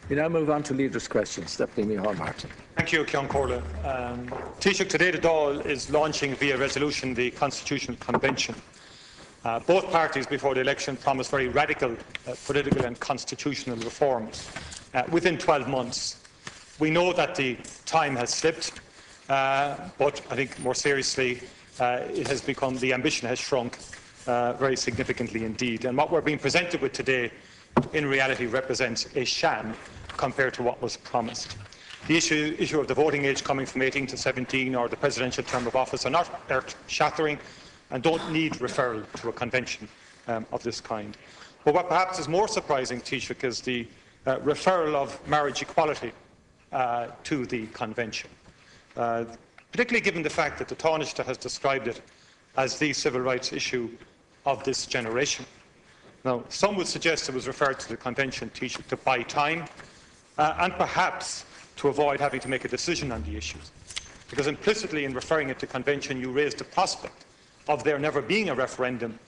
We now move on to leaders' questions. Deputy Micheál Martin. Thank you, Ceann Comhairle. Taoiseach, today the Dáil is launching via resolution the Constitutional Convention. Both parties before the election promised very radical political and constitutional reforms within 12 months. We know that the time has slipped, but I think more seriously it has become, the ambition has shrunk very significantly indeed. And what we're being presented with today in reality represents a sham compared to what was promised. The issue of the voting age coming from 18 to 17 or the presidential term of office are not earth-shattering and don't need referral to a convention of this kind. But what perhaps is more surprising, Taoiseach, is the referral of marriage equality to the convention, particularly given the fact that the Taoiseach has described it as the civil rights issue of this generation. Now, some would suggest it was referred to the convention, Taoiseach, to buy time and perhaps to avoid having to make a decision on the issues, because implicitly in referring it to convention you raised the prospect of there never being a referendum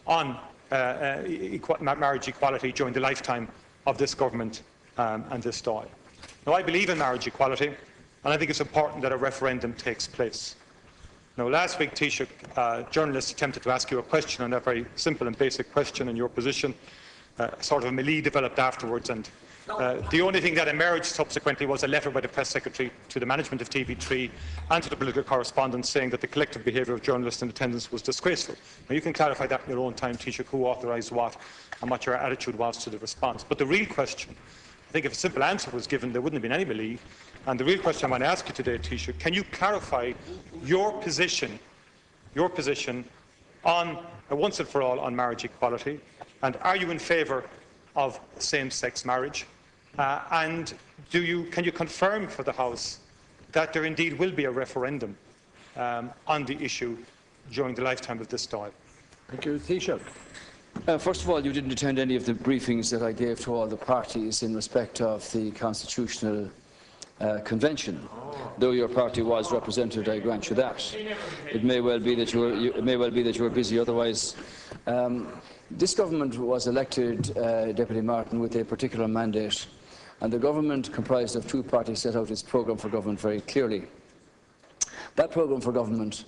on marriage equality during the lifetime of this government and this Dáil. Now, I believe in marriage equality, and I think it's important that a referendum takes place. Now, last week, Taoiseach, journalists attempted to ask you a question on that very simple and basic question in your position. Sort of a melee developed afterwards, and the only thing that emerged subsequently was a letter by the press secretary to the management of TV3 and to the political correspondents saying that the collective behaviour of journalists in attendance was disgraceful. Now, you can clarify that in your own time, Taoiseach, who authorised what and what your attitude was to the response. But the real question, I think if a simple answer was given, there wouldn't have been any melee. And the real question I want to ask you today, Taoiseach, can you clarify your position on, once and for all, on marriage equality? And are you in favour of same-sex marriage? And can you confirm for the House that there indeed will be a referendum on the issue during the lifetime of this Dáil? Thank you. Taoiseach. First of all, you didn't attend any of the briefings that I gave to all the parties in respect of the Constitutional Convention. Though your party was represented, I grant you that. It may well be that you were busy otherwise. This government was elected, Deputy Martin, with a particular mandate, and the government, comprised of two parties, set out its programme for government very clearly. That programme for government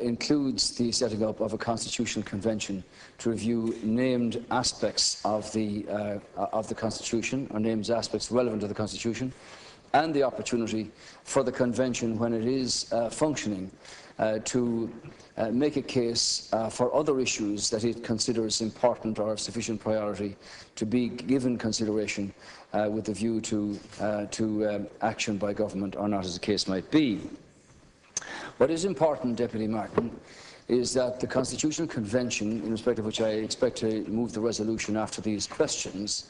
includes the setting up of a constitutional convention to review named aspects of the Constitution, or named aspects relevant to the Constitution, and the opportunity for the convention, when it is functioning, to make a case for other issues that it considers important or of sufficient priority to be given consideration with a view to action by government or not, as the case might be. What is important, Deputy Martin, is that the Constitutional Convention, in respect of which I expect to move the resolution after these questions,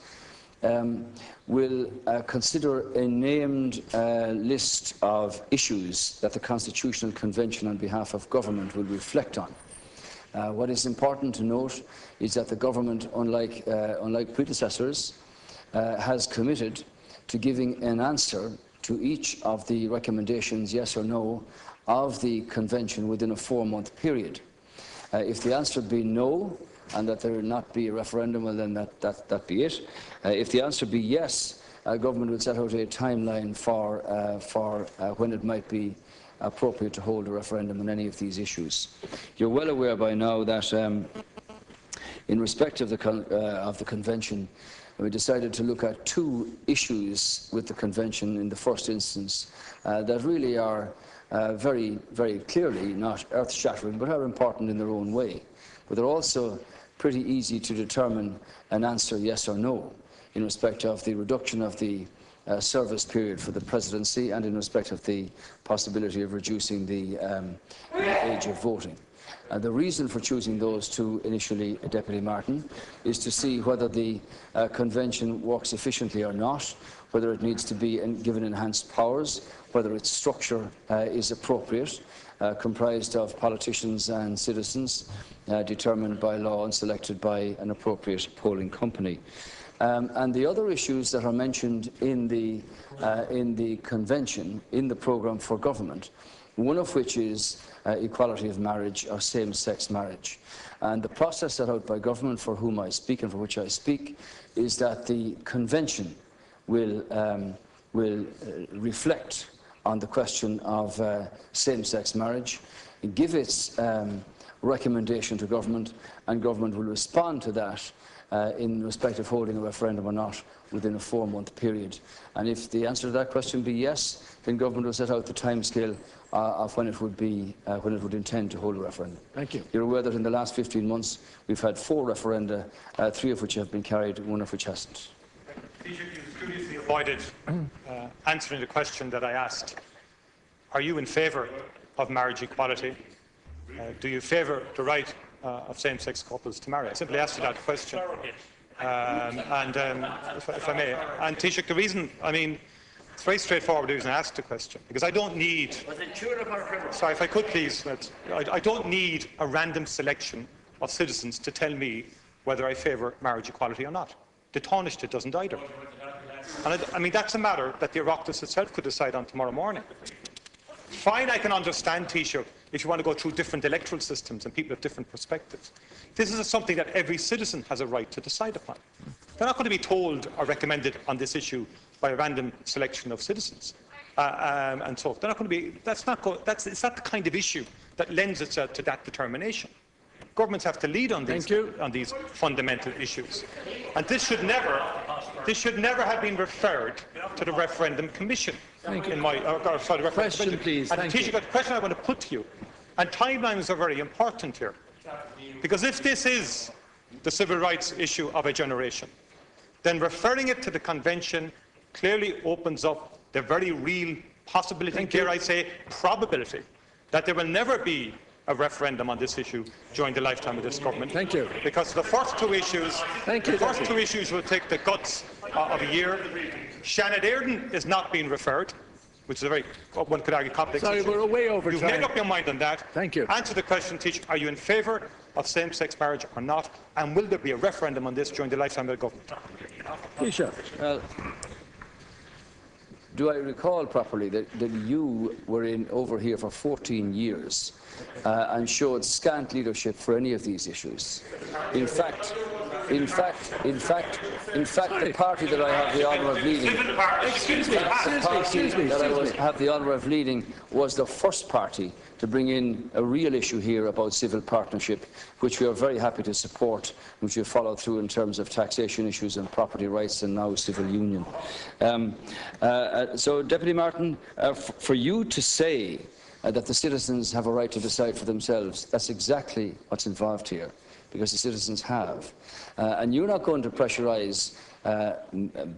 will consider a named list of issues that the Constitutional Convention on behalf of government will reflect on. What is important to note is that the government, unlike predecessors, has committed to giving an answer to each of the recommendations, yes or no, of the convention within a 4-month period. If the answer be no, and that there not be a referendum, well then that be it. If the answer be yes, government will set out a timeline for when it might be appropriate to hold a referendum on any of these issues. You're well aware by now that in respect of the convention, we decided to look at 2 issues with the convention in the first instance that really are very, very clearly not earth-shattering, but are important in their own way. But they're also pretty easy to determine an answer yes or no in respect of the reduction of the service period for the presidency and in respect of the possibility of reducing the age of voting. The reason for choosing those 2 initially, Deputy Martin, is to see whether the convention works efficiently or not, whether it needs to be given enhanced powers, whether its structure is appropriate, comprised of politicians and citizens, determined by law and selected by an appropriate polling company. And the other issues that are mentioned in the convention, in the programme for government, one of which is equality of marriage or same-sex marriage. And the process set out by government, for whom I speak and for which I speak, is that the convention will reflect on the question of same-sex marriage, give its recommendation to government, and government will respond to that in respect of holding a referendum or not within a 4-month period. And if the answer to that question be yes, then government will set out the timescale of when it would intend to hold a referendum. Thank you. You're aware that in the last 15 months we've had 4 referenda, 3 of which have been carried, 1 of which hasn't. You studiously avoided answering the question that I asked. Are you in favour of marriage equality? Do you favour the right of same-sex couples to marry? I simply asked you that question. If I may. And Taoiseach, the reason, it's very straightforward the reason I asked the question, because I don't need... Sorry, if I could please, I don't need a random selection of citizens to tell me whether I favour marriage equality or not. The Taoiseach doesn't either. And that's a matter that the Oireachtas itself could decide on tomorrow morning. Fine, I can understand, Taoiseach, if you want to go through different electoral systems and people have different perspectives. This is something that every citizen has a right to decide upon. They're not going to be told or recommended on this issue by a random selection of citizens. And so they're not going to be, it's not the kind of issue that lends itself to that determination. Governments have to lead on these fundamental issues. And this should never have been referred to the Referendum Commission. Question, please. And Taoiseach, the question I want to put to you, and timelines are very important here, because if this is the civil rights issue of a generation, then referring it to the Convention clearly opens up the very real possibility, dare I say, probability, that there will never be a referendum on this issue during the lifetime of this government. Thank you. Because the first 2 issues, will take the guts of a year. Shannon Airden is not being referred, which is a very, one could argue, complex issue. Sorry, we're way over You've time. made up your mind on that. Thank you. Answer the question, Taoiseach. Are you in favour of same-sex marriage or not? And will there be a referendum on this during the lifetime of the government? Taoiseach. Well, do I recall properly that you were over here for 14 years and showed scant leadership for any of these issues? In fact, the party that I have the honour of leading, have the honour of leading was the first party to bring in a real issue here about civil partnership, which we are very happy to support, which we follow through in terms of taxation issues and property rights and now civil union. So, Deputy Martin, for you to say that the citizens have a right to decide for themselves, that's exactly what's involved here, because the citizens have. And you're not going to pressurise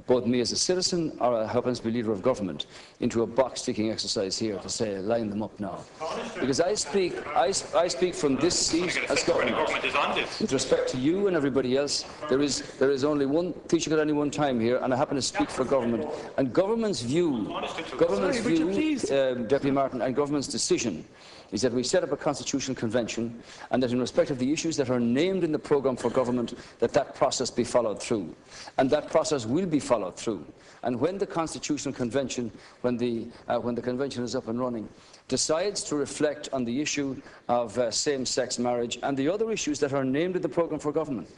both me as a citizen or happens to be leader of government into a box-ticking exercise here to say, line them up now. Because I speak from this seat as government. With respect to you and everybody else, there is only one Taoiseach at any one time here, and I happen to speak for government. And government's view, Deputy Martin, and government's decision is that we set up a constitutional convention, and that in respect of the issues that are named in the programme for government, that process be followed through. And that process will be followed through. And when the constitutional convention, when the convention is up and running, decides to reflect on the issue of same-sex marriage and the other issues that are named in the programme for government,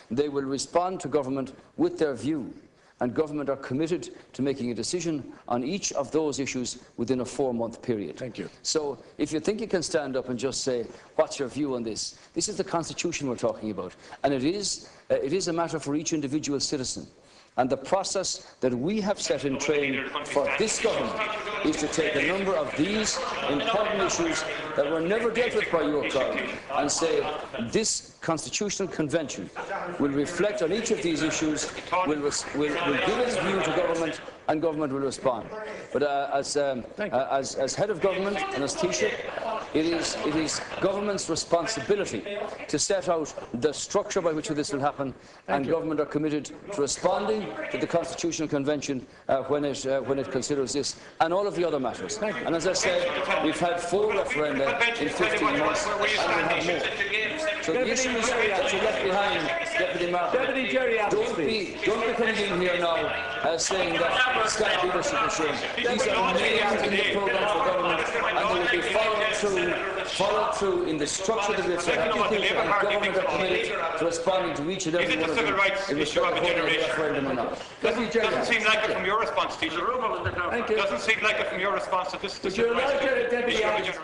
they will respond to government with their view. And government are committed to making a decision on each of those issues within a 4-month period. Thank you. So if you think you can stand up and just say, what's your view on this? This is the Constitution we're talking about. And it is a matter for each individual citizen. And the process that we have set in train for this government is to take a number of these important issues that were never dealt with by your crowd and say, this constitutional convention will reflect on each of these issues, will give its view to government, and government will respond. But as head of government and as Taoiseach, it is government's responsibility to set out the structure by which this will happen, and government are committed to responding to the Constitutional Convention when it considers this and all of the other matters. And as I said, we've had 4 referenda in 15 months, and we'll have more. So the issues that you left behind Deputy Martin. Deputy Jerry Adams, Don't be coming in here now saying that Scott leadership is shown. These are names in the programme for government, and they will be followed through in the structure of the bill. So executive and government are committed to responding to each and every one of them in respect of holding a referendum or not. Doesn't seem like it from your response, Taoiseach. Thank you. Doesn't seem like it from your response that this Would you allow Deputy Adams?